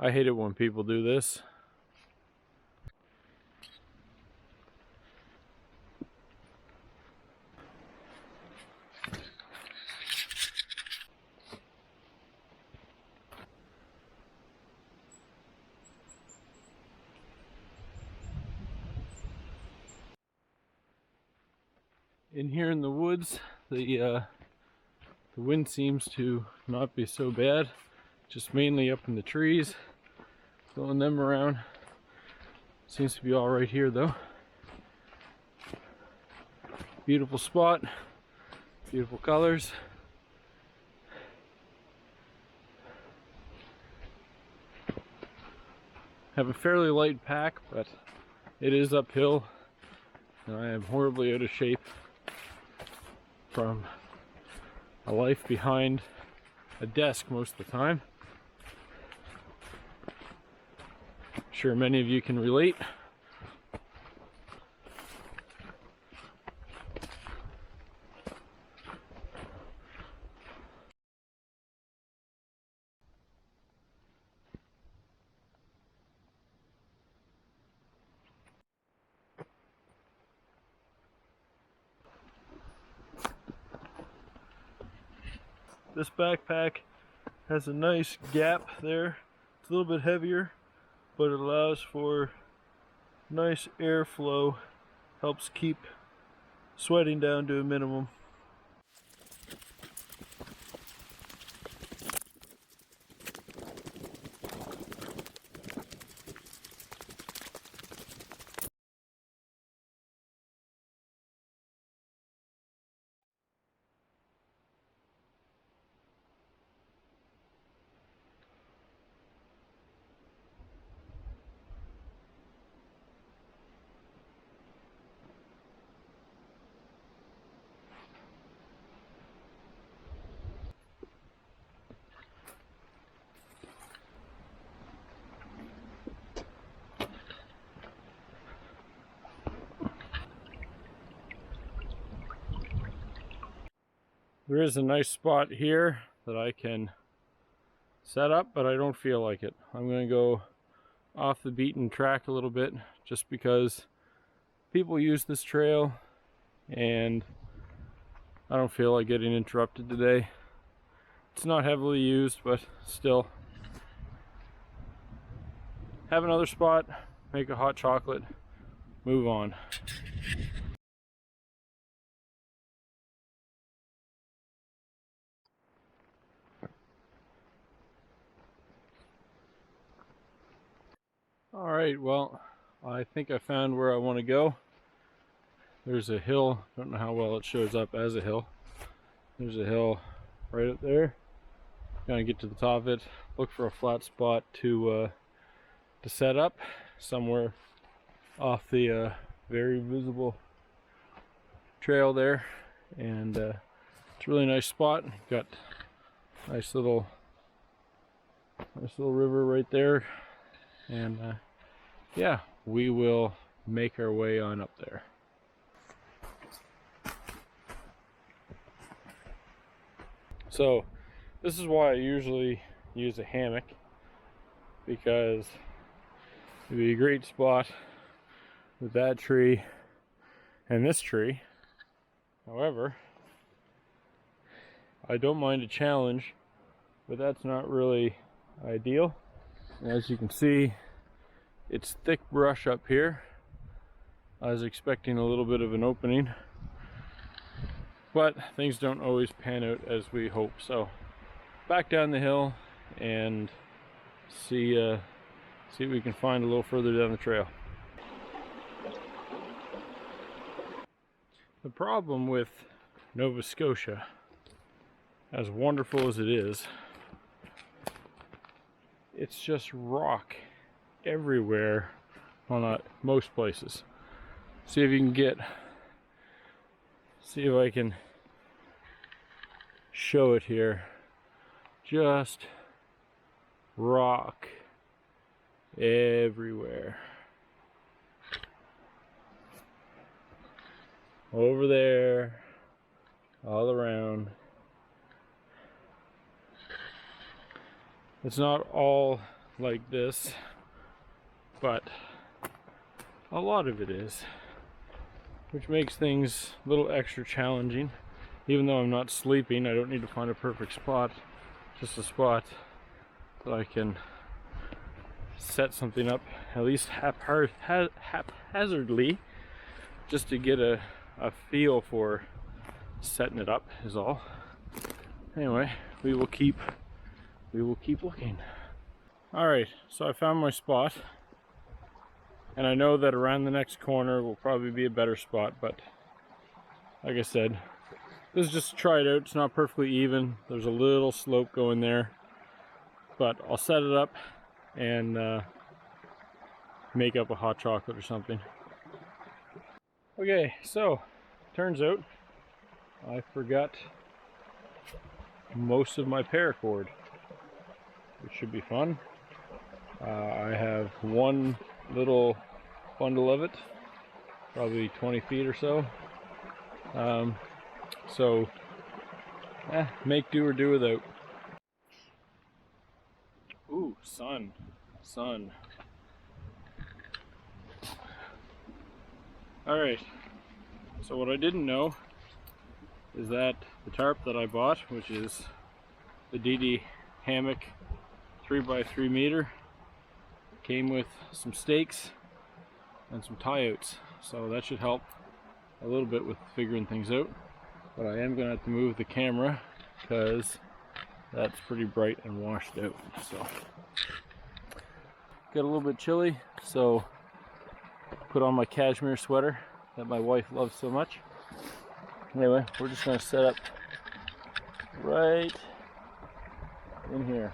I hate it when people do this. In here in the woods, the wind seems to not be so bad, just mainly up in the trees, blowing them around. Seems to be all right here though. Beautiful spot, beautiful colors. Have a fairly light pack, but it is uphill, and I am horribly out of shape from a life behind a desk most of the time. I'm sure many of you can relate. This backpack has a nice gap there. It's a little bit heavier, but it allows for nice airflow, helps keep sweating down to a minimum. There is a nice spot here that I can set up, but I don't feel like it. I'm going to go off the beaten track a little bit just because people use this trail and I don't feel like getting interrupted today. It's not heavily used, but still. Have another spot, make a hot chocolate, move on. Alright, well, I think I found where I want to go. There's a hill, don't know how well it shows up as a hill. There's a hill right up there. Gonna get to the top of it, look for a flat spot to set up somewhere off the very visible trail there. And it's a really nice spot. Got nice little river right there. And yeah, we will make our way on up there. So this is why I usually use a hammock, because it'd be a great spot with that tree and this tree. However, I don't mind a challenge, but that's not really ideal. As you can see, it's thick brush up here. I was expecting a little bit of an opening, but things don't always pan out as we hope. So back down the hill and see if we can find a little further down the trail. The problem with Nova Scotia, as wonderful as it is, it's just rock everywhere. Well, not most places. See if you can see if I can show it here. Just rock everywhere. Over there, all around. It's not all like this, but a lot of it is, which makes things a little extra challenging. Even though I'm not sleeping, I don't need to find a perfect spot, just a spot that I can set something up, at least haphazardly, just to get a feel for setting it up is all. Anyway, we will keep looking. Alright, so I found my spot, and I know that around the next corner will probably be a better spot, but like I said, this is just to try it out. It's not perfectly even. There's a little slope going there, but I'll set it up and make up a hot chocolate or something. Okay, so turns out I forgot most of my paracord, which should be fun. I have one little bundle of it, probably 20 feet or so. Make do or do without. Ooh, sun. Alright, so what I didn't know is that the tarp that I bought, which is the DD Hammock 3x3 meter, came with some stakes and some tie-outs, so that should help a little bit with figuring things out. But I am going to have to move the camera because that's pretty bright and washed out. So got a little bit chilly, so put on my cashmere sweater that my wife loves so much. Anyway, we're just going to set up right in here.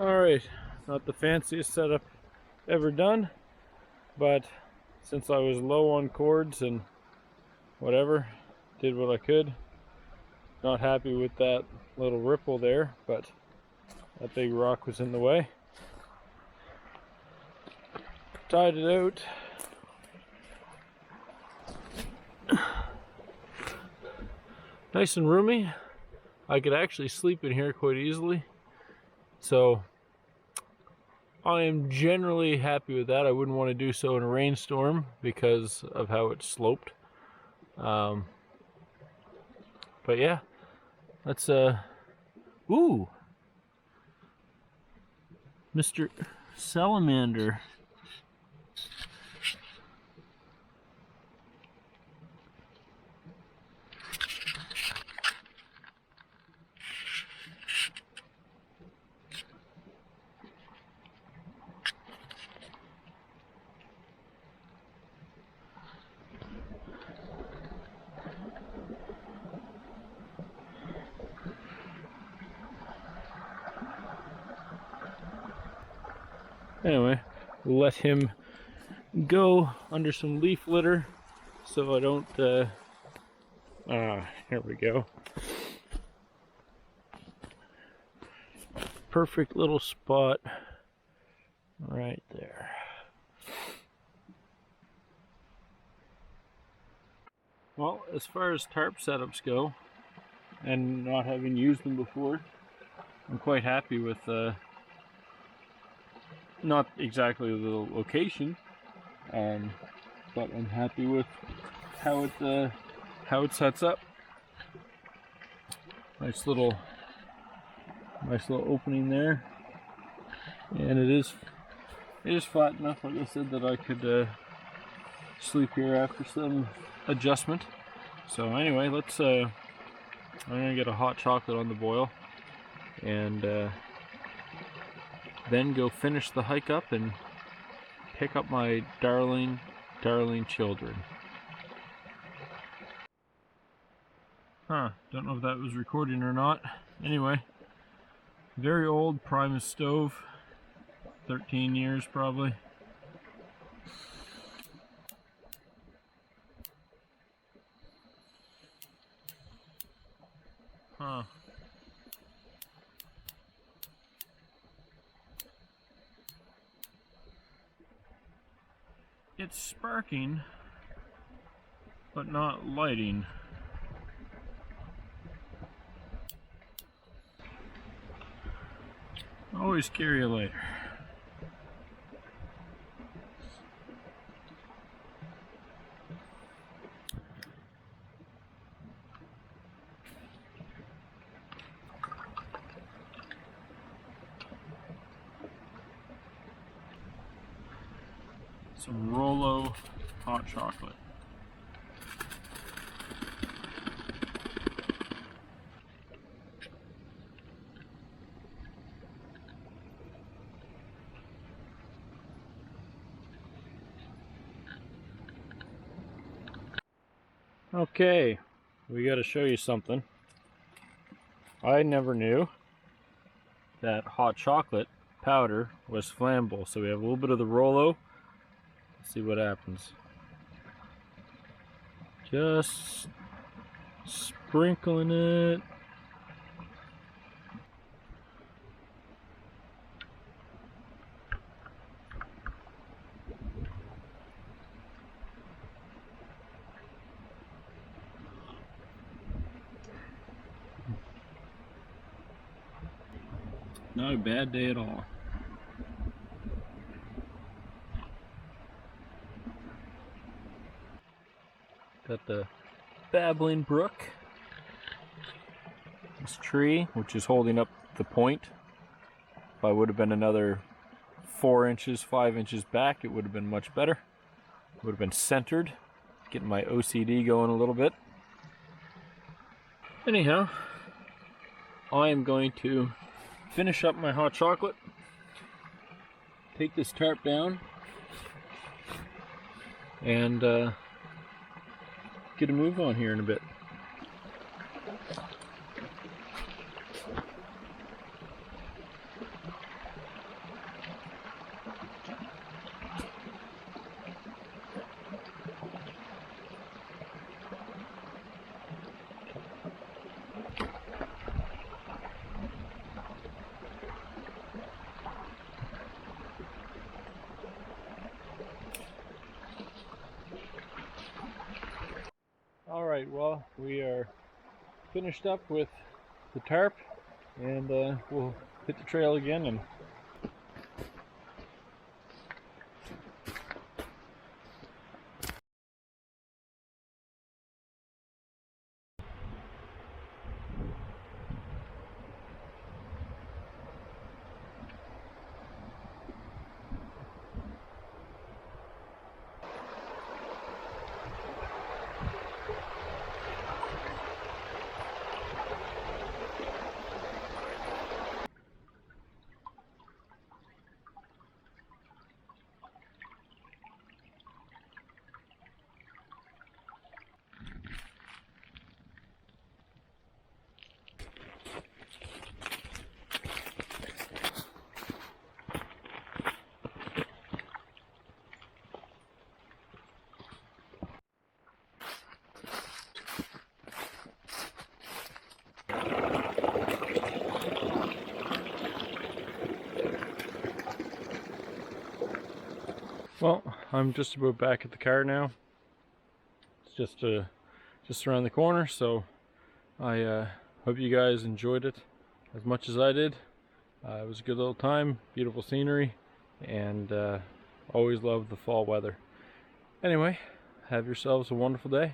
Alright, not the fanciest setup ever done, but since I was low on cords and whatever, did what I could. Not happy with that little ripple there, but that big rock was in the way. Tied it out. Nice and roomy. I could actually sleep in here quite easily. So I am generally happy with that. I wouldn't want to do so in a rainstorm because of how it's sloped. But yeah, let's ooh, Mr. Salamander. Anyway, we'll let him go under some leaf litter so I don't, here we go. Perfect little spot right there. Well, as far as tarp setups go, and not having used them before, I'm quite happy with not exactly the location, but I'm happy with how it sets up. Nice little opening there, and it is flat enough, like I said, that I could sleep here after some adjustment. So anyway, let's I'm gonna get a hot chocolate on the boil, and then go finish the hike up and pick up my darling children. Don't know if that was recording or not. Anyway, very old Primus stove, 13 years probably. It's sparking, but not lighting. Always carry a lighter. Some Rolo hot chocolate. Okay, we got to show you something. I never knew that hot chocolate powder was flammable. So we have a little bit of the Rolo. Let's see what happens. Just sprinkling it. Not a bad day at all. Got the babbling brook. This tree, which is holding up the point. If I would have been another 4 inches, 5 inches back, it would have been much better. It would have been centered. Getting my OCD going a little bit. Anyhow, I am going to finish up my hot chocolate, take this tarp down, and get a move on here in a bit. Alright, well, we are finished up with the tarp, and we'll hit the trail again. And well, I'm just about back at the car now. It's just around the corner, so I hope you guys enjoyed it as much as I did. It was a good little time, beautiful scenery, and always love the fall weather. Anyway, have yourselves a wonderful day.